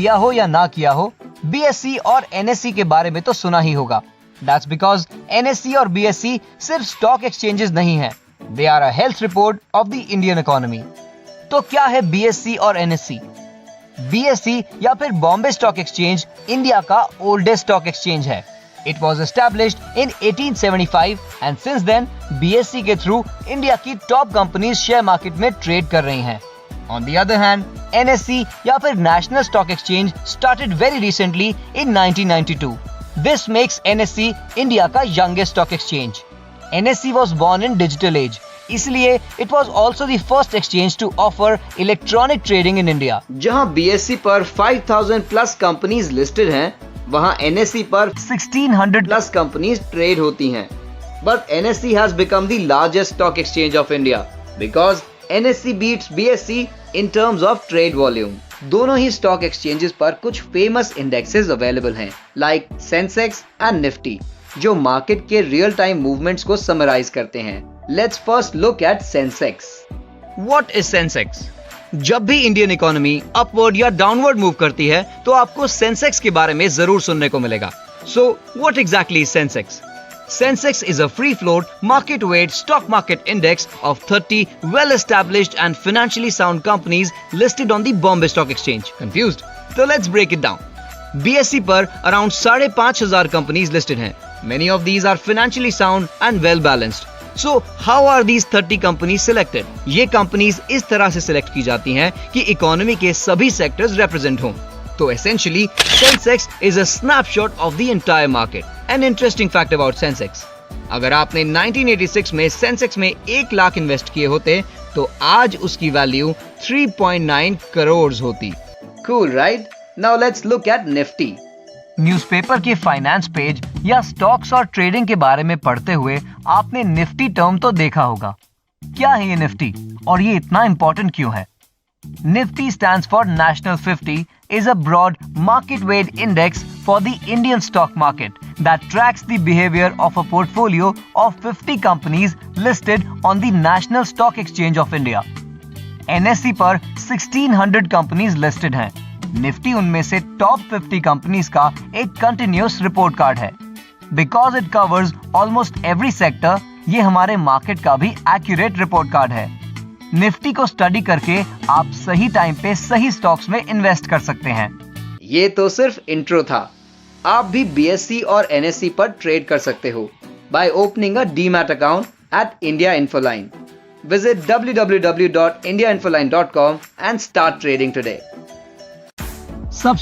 किया हो या ना किया हो, BSE और NSE के बारे में तो सुना ही होगा। That's because NSE और BSE सिर्फ स्टॉक एक्सचेंजेस नहीं है, they are a health report of the Indian economy। तो क्या है BSE और NSE? BSE या फिर बॉम्बे स्टॉक एक्सचेंज इंडिया का ओल्डेस्ट स्टॉक एक्सचेंज है। It was established in 1875 and since then BSE के थ्रू इंडिया की टॉप कंपनीज शेयर मार्केट में ट्रेड कर रही हैं। On the other hand, NSE या फिर national stock exchange started very recently in 1992. This makes NSE India का youngest stock exchange. NSE was born in digital age, इसलिए it was also the first exchange to offer electronic trading in India. जहां BSE पर 5000 plus companies listed हैं, वहां NSE पर 1600 plus companies trade होती हैं। But NSE has become the largest stock exchange of India because NSE beats BSE in terms of trade volume. दोनों ही stock exchanges पर कुछ फेमस इंडेक्सेस अवेलेबल हैं, like Sensex and Nifty, जो market के real time movements को summarise करते हैं। Let's first look at Sensex. What is Sensex? जब भी इंडियन इकोनॉमी अपवर्ड या डाउनवर्ड मूव करती है, तो आपको सेंसेक्स के बारे में जरूर सुनने को मिलेगा। So, what exactly is Sensex? Sensex is a free-float, market-weight stock market index of 30 well-established and financially sound companies listed on the Bombay Stock Exchange. Confused? So let's break it down. BSE पर around 5,500 companies listed हैं. Many of these are financially sound and well-balanced. So how are these 30 companies selected? ये companies इस तरह से select की जाती हैं कि इकोनॉमी के सभी sectors represent हों। तो essentially, Sensex is a snapshot of the entire market. An interesting fact about Sensex. अगर आपने 1986 में Sensex में 1 लाख इन्वेस्ट किए होते, तो आज उसकी वैल्यू 3.9 करोड़ होती। Cool, right? Now let's look at Nifty. Newspaper के फाइनेंस पेज या स्टॉक्स और ट्रेडिंग के बारे में पढ़ते हुए आपने निफ्टी टर्म तो देखा होगा। क्या है ये निफ्टी और ये इतना इंपॉर्टेंट क्यों है? Nifty stands for National 50, is a broad market-weight index for the Indian stock market that tracks the behavior of a portfolio of 50 companies listed on the National Stock Exchange of India. NSE पर 1600 companies listed हैं। Nifty उनमें से top 50 companies का एक continuous report card है। Because it covers almost every sector, ये हमारे market का भी एक्यूरेट रिपोर्ट कार्ड है। निफ्टी को स्टडी करके आप सही टाइम पे सही स्टॉक्स में इन्वेस्ट कर सकते हैं। ये तो सिर्फ इंट्रो था। आप भी BSE और NSE पर ट्रेड कर सकते हो by opening a Demat account at India Infoline. Visit www.indiainfoline.com and start trading today.